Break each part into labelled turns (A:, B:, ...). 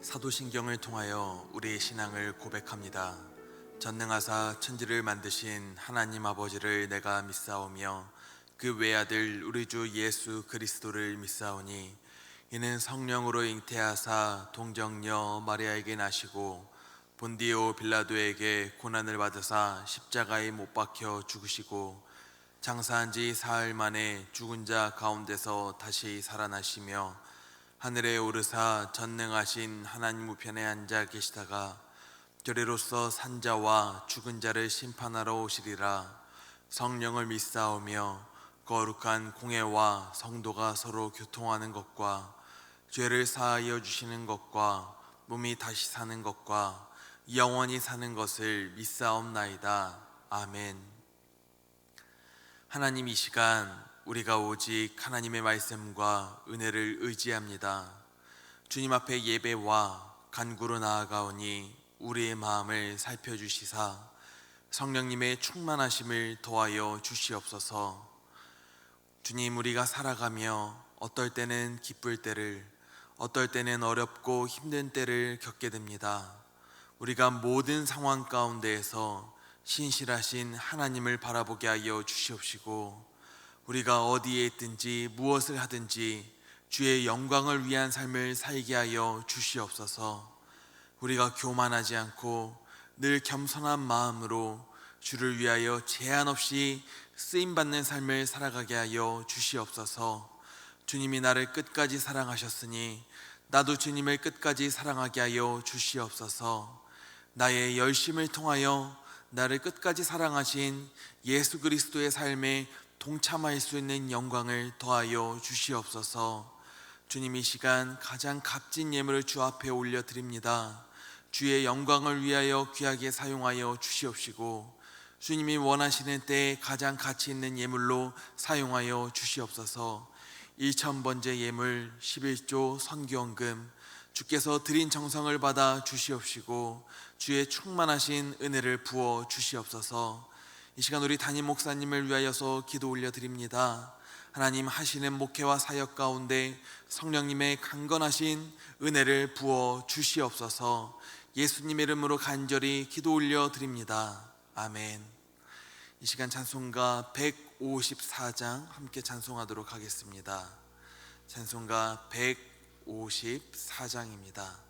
A: 사도신경을 통하여 우리의 신앙을 고백합니다. 전능하사 천지를 만드신 하나님 아버지를 내가 믿사오며 그 외아들 우리 주 예수 그리스도를 믿사오니 이는 성령으로 잉태하사 동정녀 마리아에게 나시고 본디오 빌라도에게 고난을 받으사 십자가에 못 박혀 죽으시고 장사한 지 사흘 만에 죽은 자 가운데서 다시 살아나시며 하늘에 오르사 전능하신 하나님 우편에 앉아 계시다가 저리로서 산자와 죽은 자를 심판하러 오시리라. 성령을 믿사오며 거룩한 공회와 성도가 서로 교통하는 것과 죄를 사하여 주시는 것과 몸이 다시 사는 것과 영원히 사는 것을 믿사옵나이다. 아멘. 하나님, 이 시간 우리가 오직 하나님의 말씀과 은혜를 의지합니다. 주님 앞에 예배와 간구로 나아가오니 우리의 마음을 살펴주시사 성령님의 충만하심을 더하여 주시옵소서. 주님, 우리가 살아가며 어떨 때는 기쁠 때를, 어떨 때는 어렵고 힘든 때를 겪게 됩니다. 우리가 모든 상황 가운데에서 신실하신 하나님을 바라보게 하여 주시옵시고, 우리가 어디에 있든지 무엇을 하든지 주의 영광을 위한 삶을 살게 하여 주시옵소서. 우리가 교만하지 않고 늘 겸손한 마음으로 주를 위하여 제한 없이 쓰임받는 삶을 살아가게 하여 주시옵소서. 주님이 나를 끝까지 사랑하셨으니 나도 주님을 끝까지 사랑하게 하여 주시옵소서. 나의 열심을 통하여 나를 끝까지 사랑하신 예수 그리스도의 삶에 동참할 수 있는 영광을 더하여 주시옵소서. 주님, 이 시간 가장 값진 예물을 주 앞에 올려드립니다. 주의 영광을 위하여 귀하게 사용하여 주시옵시고, 주님이 원하시는 때에 가장 가치 있는 예물로 사용하여 주시옵소서. 1000번째 예물 11조 선교헌금 주께서 드린 정성을 받아 주시옵시고 주의 충만하신 은혜를 부어 주시옵소서. 이 시간 우리 담임 목사님을 위하여서 기도 올려드립니다. 하나님, 하시는 목회와 사역 가운데 성령님의 강건하신 은혜를 부어 주시옵소서. 예수님의 이름으로 간절히 기도 올려드립니다. 아멘. 이 시간 찬송가 154장 함께 찬송하도록 하겠습니다. 찬송가 154장입니다.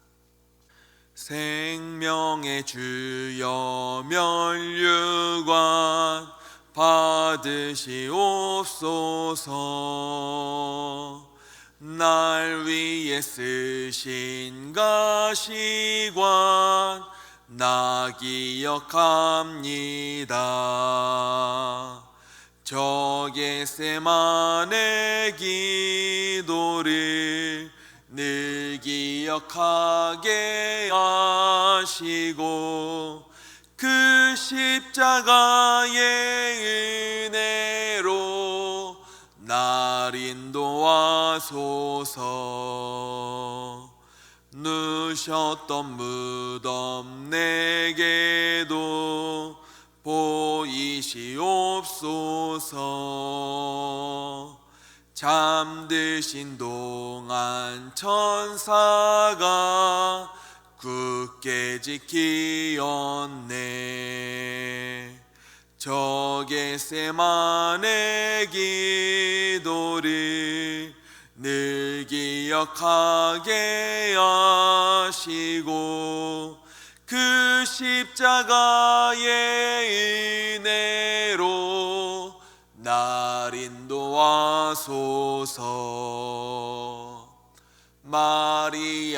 A: 생명의 주여 면류관 받으시옵소서. 날 위해 쓰신 가시관 나 기억합니다. 저 겟세마네 기도를 늘 기억하게 하시고 그 십자가의 은혜로 날 인도하소서. 누셨던 무덤 내게도 보이시옵소서. 잠드신 동안 천사가 굳게 지키었네. 저 겟세마네 기도를 늘 기억하게 하시고 그 십자가의 은혜로 날 인도하소서.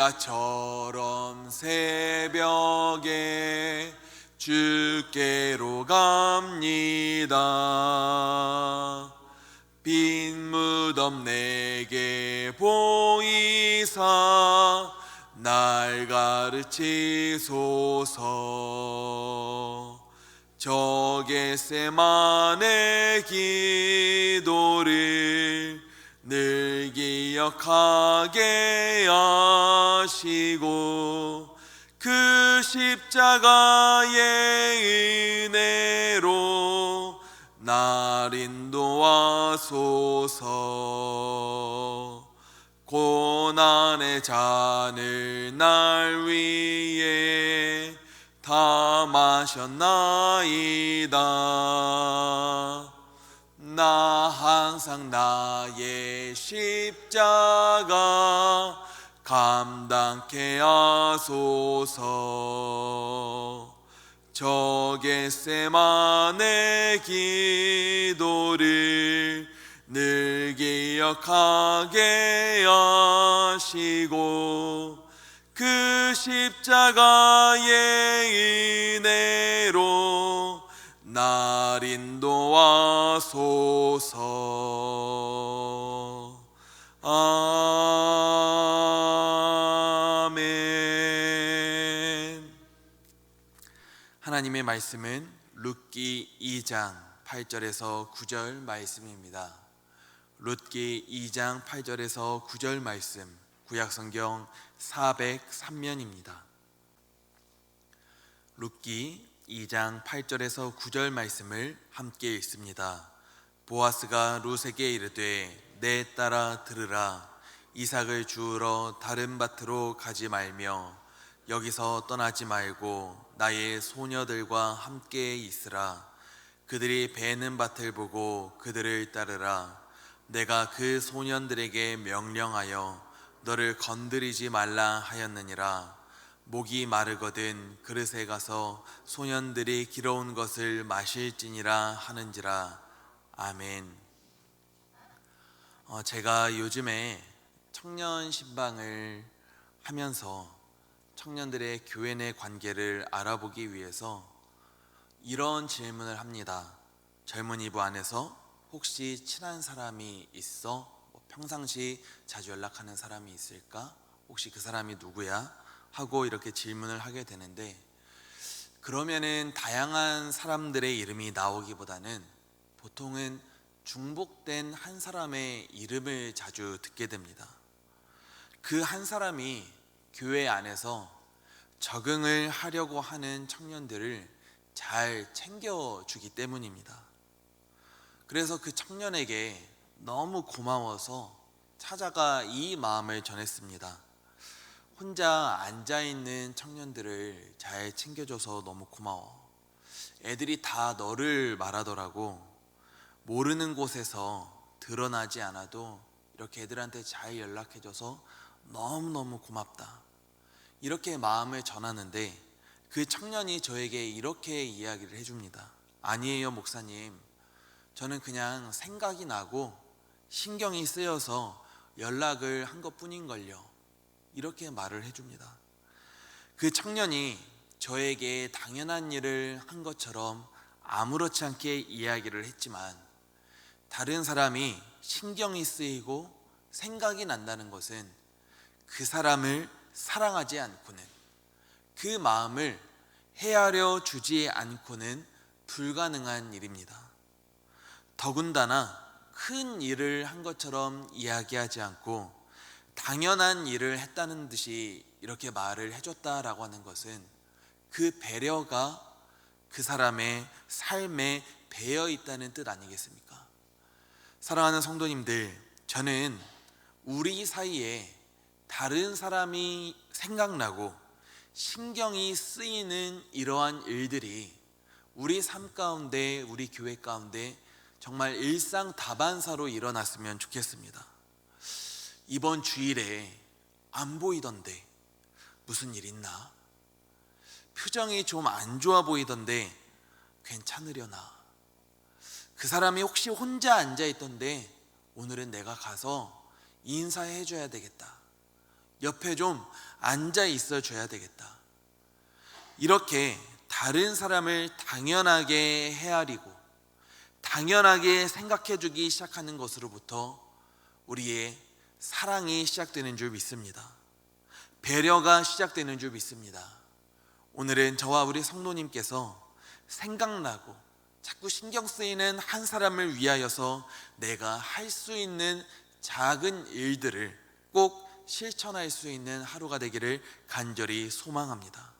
A: 마리아처럼 새벽에 주께로 갑니다. 빈 무덤 내게 보이사 날 가르치소서. 저 겟세마네 기도를 늘 기억하게 하시고 그 십자가의 은혜로 날 인도하소서. 고난의 잔을 날 위해 다 마셨나이다. 나 항상 나의 십자가 감당케 하소서. 저 겟세마네 기도를 늘 기억하게 하시고 그 십자가의 은혜로 날 인도하소서. 아멘. 하나님의 말씀은 룻기 2장 8절에서 9절 말씀입니다. 룻기 2장 8절에서 9절 말씀, 구약성경 403면입니다. 룻기 2장 8절에서 9절 말씀을 함께 읽습니다. 보아스가 룻에게 이르되 내 딸아 들으라. 이삭을 주우러 다른 밭으로 가지 말며 여기서 떠나지 말고 나의 소녀들과 함께 있으라. 그들이 베는 밭을 보고 그들을 따르라. 내가 그 소년들에게 명령하여 너를 건드리지 말라 하였느니라. 목이 마르거든 그릇에 가서 소년들이 길어온 것을 마실지니라 하는지라. 아멘. 제가 요즘에 청년 신방을 하면서 청년들의 교회 내 관계를 알아보기 위해서 이런 질문을 합니다. 젊은이부 안에서 혹시 친한 사람이 있어? 평상시 자주 연락하는 사람이 있을까? 혹시 그 사람이 누구야? 하고 이렇게 질문을 하게 되는데, 그러면은 다양한 사람들의 이름이 나오기보다는 보통은 중복된 한 사람의 이름을 자주 듣게 됩니다. 그 한 사람이 교회 안에서 적응을 하려고 하는 청년들을 잘 챙겨주기 때문입니다. 그래서 그 청년에게 너무 고마워서 찾아가 이 마음을 전했습니다. 혼자 앉아있는 청년들을 잘 챙겨줘서 너무 고마워. 애들이 다 너를 말하더라고. 모르는 곳에서 드러나지 않아도 이렇게 애들한테 잘 연락해줘서 너무너무 고맙다. 이렇게 마음을 전하는데 그 청년이 저에게 이렇게 이야기를 해줍니다. 아니에요 목사님, 저는 그냥 생각이 나고 신경이 쓰여서 연락을 한 것뿐인걸요. 이렇게 말을 해줍니다. 그 청년이 저에게 당연한 일을 한 것처럼 아무렇지 않게 이야기를 했지만, 다른 사람이 신경이 쓰이고 생각이 난다는 것은 그 사람을 사랑하지 않고는, 그 마음을 헤아려 주지 않고는 불가능한 일입니다. 더군다나 큰 일을 한 것처럼 이야기하지 않고 당연한 일을 했다는 듯이 이렇게 말을 해줬다라고 하는 것은 그 배려가 그 사람의 삶에 배어 있다는 뜻 아니겠습니까? 사랑하는 성도님들, 저는 우리 사이에 다른 사람이 생각나고 신경이 쓰이는 이러한 일들이 우리 삶 가운데, 우리 교회 가운데 정말 일상 다반사로 일어났으면 좋겠습니다. 이번 주일에 안 보이던데 무슨 일 있나? 표정이 좀 안 좋아 보이던데 괜찮으려나? 그 사람이 혹시 혼자 앉아있던데 오늘은 내가 가서 인사해 줘야 되겠다. 옆에 좀 앉아 있어 줘야 되겠다. 이렇게 다른 사람을 당연하게 헤아리고 당연하게 생각해 주기 시작하는 것으로부터 우리의 사랑이 시작되는 줄 믿습니다. 배려가 시작되는 줄 믿습니다. 오늘은 저와 우리 성도님께서 생각나고 자꾸 신경 쓰이는 한 사람을 위하여서 내가 할 수 있는 작은 일들을 꼭 실천할 수 있는 하루가 되기를 간절히 소망합니다.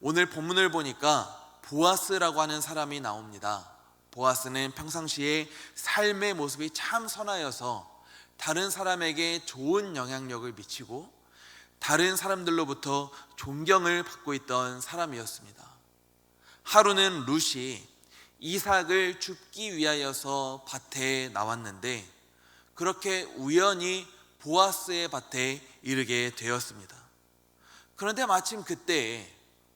A: 오늘 본문을 보니까 보아스라고 하는 사람이 나옵니다. 보아스는 평상시에 삶의 모습이 참 선하여서 다른 사람에게 좋은 영향력을 미치고 다른 사람들로부터 존경을 받고 있던 사람이었습니다. 하루는 룻이 이삭을 줍기 위하여서 밭에 나왔는데 그렇게 우연히 보아스의 밭에 이르게 되었습니다. 그런데 마침 그때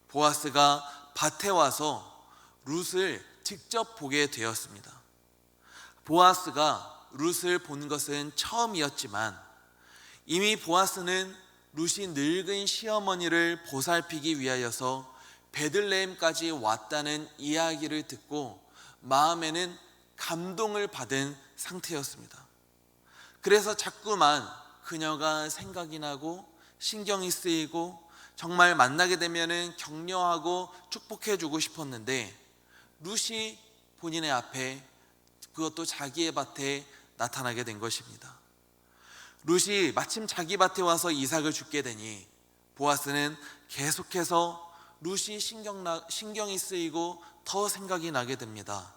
A: 보아스가 밭에 와서 룻을 직접 보게 되었습니다. 보아스가 룻을 본 것은 처음이었지만 이미 보아스는 룻이 늙은 시어머니를 보살피기 위하여서 베들레헴까지 왔다는 이야기를 듣고 마음에는 감동을 받은 상태였습니다. 그래서 자꾸만 그녀가 생각이 나고 신경이 쓰이고 정말 만나게 되면은 격려하고 축복해 주고 싶었는데 룻이 본인의 앞에, 그것도 자기의 밭에 나타나게 된 것입니다. 룻이 마침 자기 밭에 와서 이삭을 줍게 되니 보아스는 계속해서 룻이 신경이 쓰이고 더 생각이 나게 됩니다.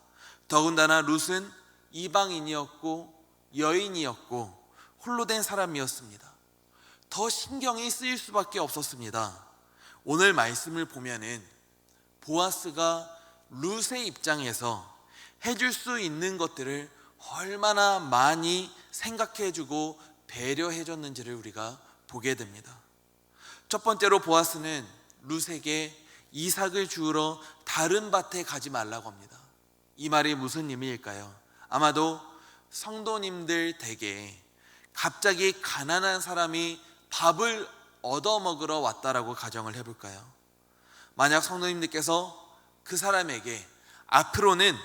A: 더군다나 룻은 이방인이었고 여인이었고 홀로 된 사람이었습니다. 더 신경이 쓰일 수밖에 없었습니다. 오늘 말씀을 보면은 보아스가 룻의 입장에서 해줄 수 있는 것들을 얼마나 많이 생각해주고 배려해줬는지를 우리가 보게 됩니다. 첫 번째로 보아스는 룻에게 이삭을 주우러 다른 밭에 가지 말라고 합니다. 이 말이 무슨 의미일까요? 아마도 성도님들 댁에 갑자기 가난한 사람이 밥을 얻어먹으러 왔다라고 가정을 해볼까요? 만약 성도님들께서 그 사람에게 앞으로는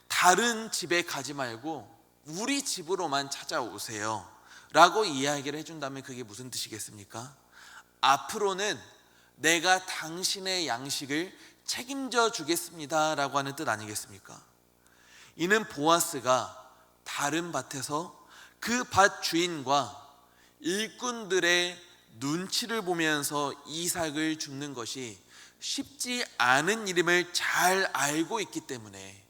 A: 다른 집에 가지 말고 우리 집으로만 찾아오세요 라고 이야기를 해준다면 그게 무슨 뜻이겠습니까? 앞으로는 내가 당신의 양식을 책임져 주겠습니다 라고 하는 뜻 아니겠습니까? 이는 보아스가 다른 밭에서 그 밭 주인과 일꾼들의 눈치를 보면서 이삭을 줍는 것이 쉽지 않은 일임을 잘 알고 있기 때문에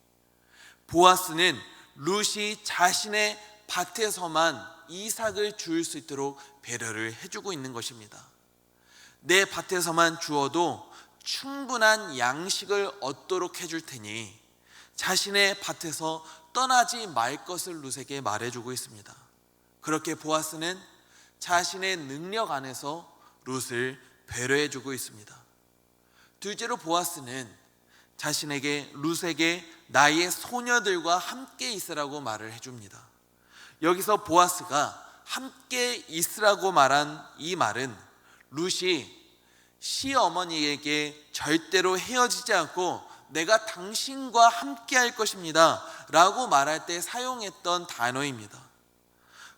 A: 보아스는 룻이 자신의 밭에서만 이삭을 주울 수 있도록 배려를 해주고 있는 것입니다. 내 밭에서만 주어도 충분한 양식을 얻도록 해줄 테니 자신의 밭에서 떠나지 말 것을 룻에게 말해주고 있습니다. 그렇게 보아스는 자신의 능력 안에서 룻을 배려해주고 있습니다. 둘째로 보아스는 자신에게 룻에게 나의 소녀들과 함께 있으라고 말을 해줍니다. 여기서 보아스가 함께 있으라고 말한 이 말은 룻이 시어머니에게 절대로 헤어지지 않고 내가 당신과 함께 할 것입니다 라고 말할 때 사용했던 단어입니다.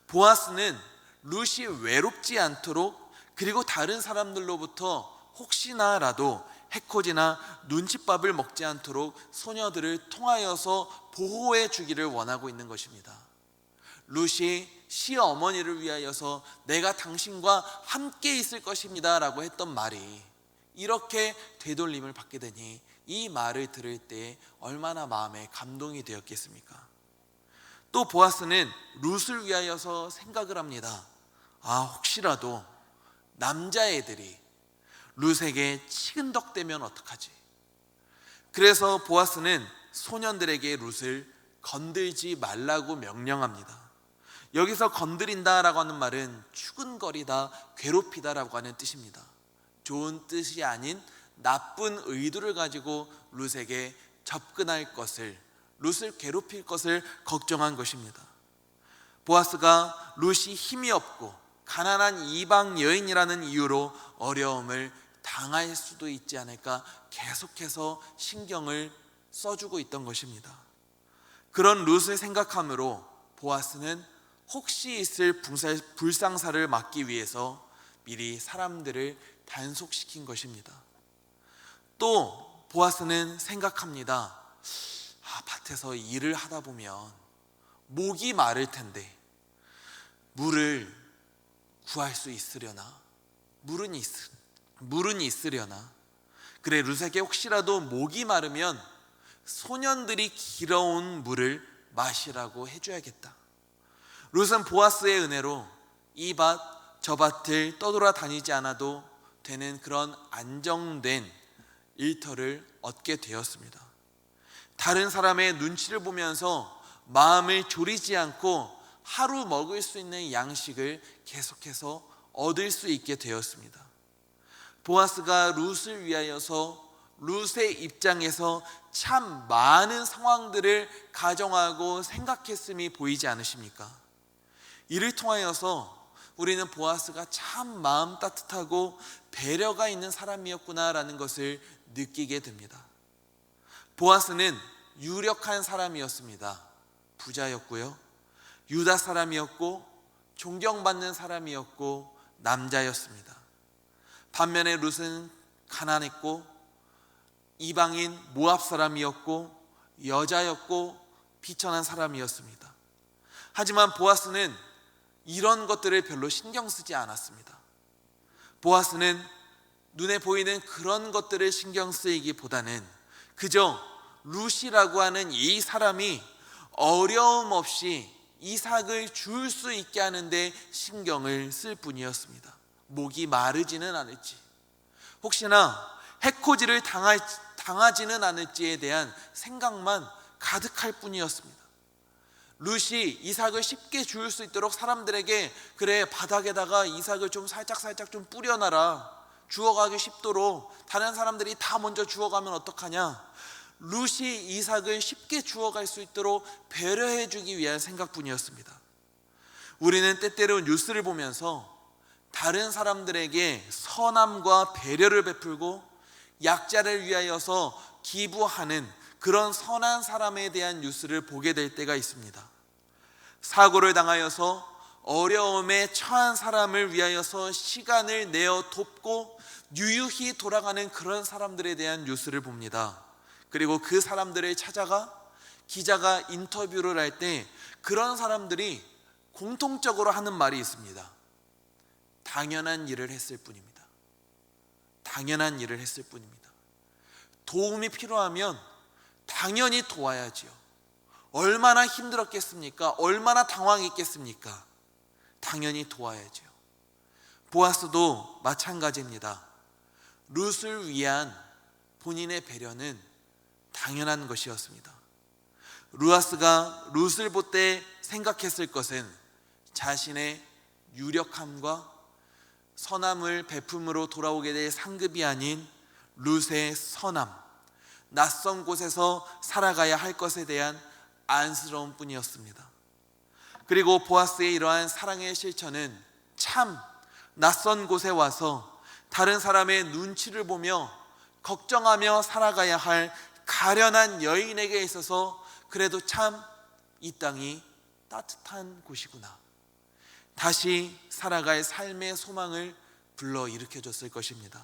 A: 보아스는 룻이 외롭지 않도록, 그리고 다른 사람들로부터 혹시나라도 해코지나 눈칫밥을 먹지 않도록 소녀들을 통하여서 보호해 주기를 원하고 있는 것입니다. 룻이 시어머니를 위하여서 내가 당신과 함께 있을 것입니다 라고 했던 말이 이렇게 되돌림을 받게 되니 이 말을 들을 때 얼마나 마음에 감동이 되었겠습니까? 또 보아스는 룻을 위하여서 생각을 합니다. 혹시라도 남자애들이 룻에게 치근덕대면 어떡하지? 그래서 보아스는 소년들에게 룻을 건들지 말라고 명령합니다. 여기서 건드린다라고 하는 말은 추근거리다, 괴롭히다라고 하는 뜻입니다. 좋은 뜻이 아닌 나쁜 의도를 가지고 룻에게 접근할 것을, 룻을 괴롭힐 것을 걱정한 것입니다. 보아스가 룻이 힘이 없고 가난한 이방 여인이라는 이유로 어려움을 당할 수도 있지 않을까 계속해서 신경을 써주고 있던 것입니다. 그런 룻을 생각함으로 보아스는 혹시 있을 불상사를 막기 위해서 미리 사람들을 단속시킨 것입니다. 또 보아스는 생각합니다. 밭에서 일을 하다 보면 목이 마를 텐데 물을 구할 수 있으려나? 물은 있으려나? 그래, 룻에게 혹시라도 목이 마르면 소년들이 길어온 물을 마시라고 해줘야겠다. 룻은 보아스의 은혜로 이 밭 저 밭을 떠돌아다니지 않아도 되는 그런 안정된 일터를 얻게 되었습니다. 다른 사람의 눈치를 보면서 마음을 졸이지 않고 하루 먹을 수 있는 양식을 계속해서 얻을 수 있게 되었습니다. 보아스가 룻을 위하여서 룻의 입장에서 참 많은 상황들을 가정하고 생각했음이 보이지 않으십니까? 이를 통하여서 우리는 보아스가 참 마음 따뜻하고 배려가 있는 사람이었구나라는 것을 느끼게 됩니다. 보아스는 유력한 사람이었습니다. 부자였고요, 유다 사람이었고, 존경받는 사람이었고, 남자였습니다. 반면에 룻은 가난했고, 이방인 모압 사람이었고, 여자였고, 비천한 사람이었습니다. 하지만 보아스는 이런 것들을 별로 신경 쓰지 않았습니다. 보아스는 눈에 보이는 그런 것들을 신경 쓰이기보다는 그저 룻이라고 하는 이 사람이 어려움 없이 이삭을 줄 수 있게 하는데 신경을 쓸 뿐이었습니다. 목이 마르지는 않을지, 혹시나 해코지를 당하지는 않을지에 대한 생각만 가득할 뿐이었습니다. 룻이 이삭을 쉽게 줄 수 있도록 사람들에게, 그래 바닥에다가 이삭을 좀 살짝 좀 뿌려놔라, 주워가기 쉽도록. 다른 사람들이 다 먼저 주워가면 어떡하냐. 룻이 이삭을 쉽게 주워갈 수 있도록 배려해 주기 위한 생각뿐이었습니다. 우리는 때때로 뉴스를 보면서 다른 사람들에게 선함과 배려를 베풀고 약자를 위하여서 기부하는 그런 선한 사람에 대한 뉴스를 보게 될 때가 있습니다. 사고를 당하여서 어려움에 처한 사람을 위하여서 시간을 내어 돕고 유유히 돌아가는 그런 사람들에 대한 뉴스를 봅니다. 그리고 그 사람들을 찾아가 기자가 인터뷰를 할 때 그런 사람들이 공통적으로 하는 말이 있습니다. 당연한 일을 했을 뿐입니다. 당연한 일을 했을 뿐입니다. 도움이 필요하면 당연히 도와야지요. 얼마나 힘들었겠습니까? 얼마나 당황했겠습니까? 당연히 도와야죠. 보아스도 마찬가지입니다. 룻을 위한 본인의 배려는 당연한 것이었습니다. 보아스가 룻을 볼 때 생각했을 것은 자신의 유력함과 선함을 베품으로 돌아오게 될 상급이 아닌 룻의 선함, 낯선 곳에서 살아가야 할 것에 대한 안쓰러움 뿐이었습니다. 그리고 보아스의 이러한 사랑의 실천은 참 낯선 곳에 와서 다른 사람의 눈치를 보며 걱정하며 살아가야 할 가련한 여인에게 있어서 그래도 참 이 땅이 따뜻한 곳이구나, 다시 살아갈 삶의 소망을 불러일으켜줬을 것입니다.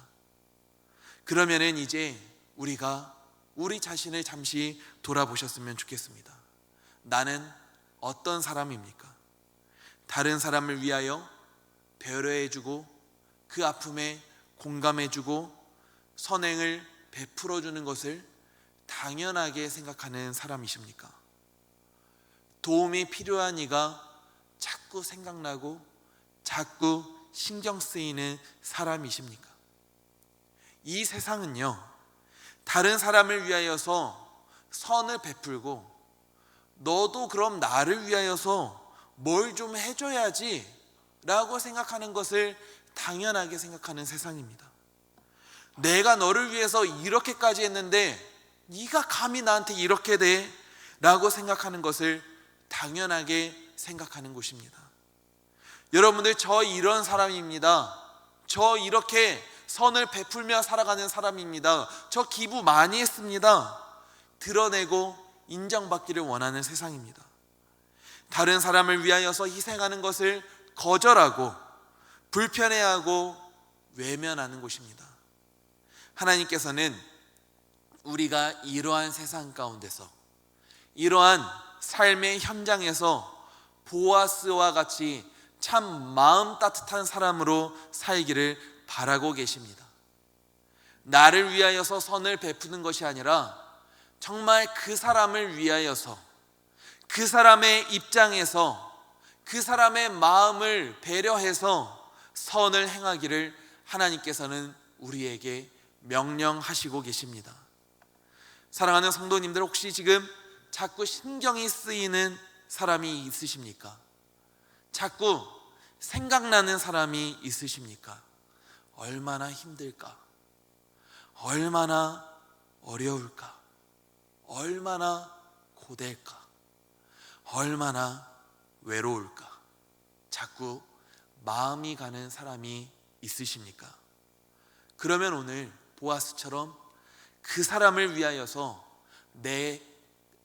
A: 그러면은 이제 우리가 우리 자신을 잠시 돌아보셨으면 좋겠습니다. 나는 어떤 사람입니까? 다른 사람을 위하여 배려해주고 그 아픔에 공감해주고 선행을 베풀어주는 것을 당연하게 생각하는 사람이십니까? 도움이 필요한 이가 자꾸 생각나고 자꾸 신경 쓰이는 사람이십니까? 이 세상은요, 다른 사람을 위하여서 선을 베풀고 너도 그럼 나를 위하여서 뭘 좀 해줘야지 라고 생각하는 것을 당연하게 생각하는 세상입니다. 내가 너를 위해서 이렇게까지 했는데 네가 감히 나한테 이렇게 돼? 라고 생각하는 것을 당연하게 생각하는 곳입니다. 여러분들, 저 이런 사람입니다. 저 이렇게 선을 베풀며 살아가는 사람입니다. 저 기부 많이 했습니다. 드러내고 인정받기를 원하는 세상입니다. 다른 사람을 위하여서 희생하는 것을 거절하고 불편해하고 외면하는 곳입니다. 하나님께서는 우리가 이러한 세상 가운데서, 이러한 삶의 현장에서 보아스와 같이 참 마음 따뜻한 사람으로 살기를 바라고 계십니다. 나를 위하여서 선을 베푸는 것이 아니라 정말 그 사람을 위하여서, 그 사람의 입장에서, 그 사람의 마음을 배려해서 선을 행하기를 하나님께서는 우리에게 명령하시고 계십니다. 사랑하는 성도님들, 혹시 지금 자꾸 신경이 쓰이는 사람이 있으십니까? 자꾸 생각나는 사람이 있으십니까? 얼마나 힘들까? 얼마나 어려울까? 얼마나 고될까? 얼마나 외로울까? 자꾸 마음이 가는 사람이 있으십니까? 그러면 오늘 보아스처럼 그 사람을 위하여서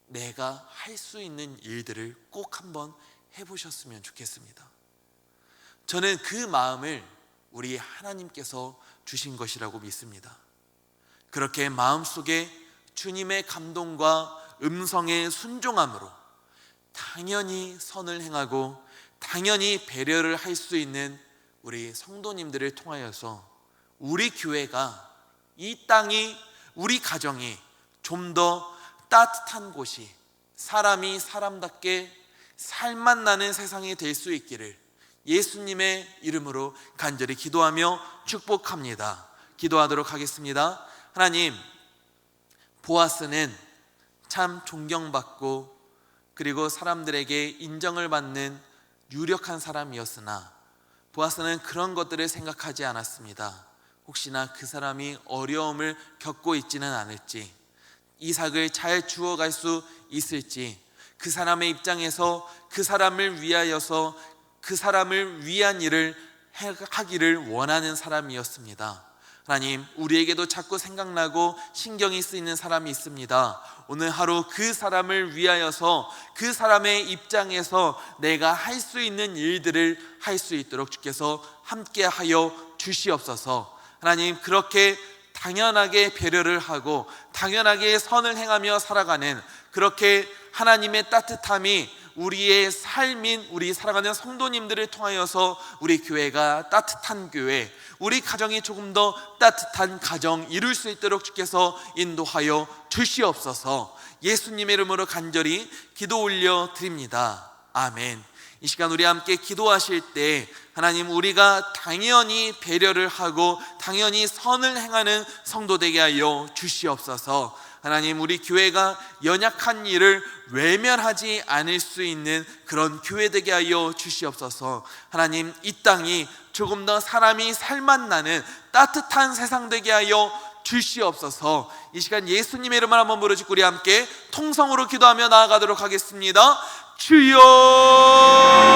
A: 내가 할 수 있는 일들을 꼭 한번 해보셨으면 좋겠습니다. 저는 그 마음을 우리 하나님께서 주신 것이라고 믿습니다. 그렇게 마음속에 주님의 감동과 음성에 순종함으로 당연히 선을 행하고 당연히 배려를 할 수 있는 우리 성도님들을 통하여서 우리 교회가, 이 땅이, 우리 가정이 좀 더 따뜻한 곳이, 사람이 사람답게 살맛 나는 세상이 될 수 있기를 예수님의 이름으로 간절히 기도하며 축복합니다. 기도하도록 하겠습니다. 하나님, 보아스는 참 존경받고 그리고 사람들에게 인정을 받는 유력한 사람이었으나 보아스는 그런 것들을 생각하지 않았습니다. 혹시나 그 사람이 어려움을 겪고 있지는 않을지, 이삭을 잘 주워갈 수 있을지, 그 사람의 입장에서 그 사람을 위하여서 그 사람을 위한 일을 하기를 원하는 사람이었습니다. 하나님, 우리에게도 자꾸 생각나고 신경이 쓰이는 사람이 있습니다. 오늘 하루 그 사람을 위하여서 그 사람의 입장에서 내가 할 수 있는 일들을 할 수 있도록 주께서 함께하여 주시옵소서. 하나님, 그렇게 당연하게 배려를 하고 당연하게 선을 행하며 살아가는, 그렇게 하나님의 따뜻함이 우리의 삶인 우리 사랑하는 성도님들을 통하여서 우리 교회가 따뜻한 교회, 우리 가정이 조금 더 따뜻한 가정 이룰 수 있도록 주께서 인도하여 주시옵소서. 예수님의 이름으로 간절히 기도 올려 드립니다. 아멘. 이 시간 우리 함께 기도하실 때 하나님, 우리가 당연히 배려를 하고 당연히 선을 행하는 성도 되게 하여 주시옵소서. 하나님, 우리 교회가 연약한 일을 외면하지 않을 수 있는 그런 교회 되게 하여 주시옵소서. 하나님, 이 땅이 조금 더 사람이 살맛 나는 따뜻한 세상 되게 하여 주시옵소서. 이 시간 예수님의 이름을 한번 부르짖고 우리 함께 통성으로 기도하며 나아가도록 하겠습니다. 주여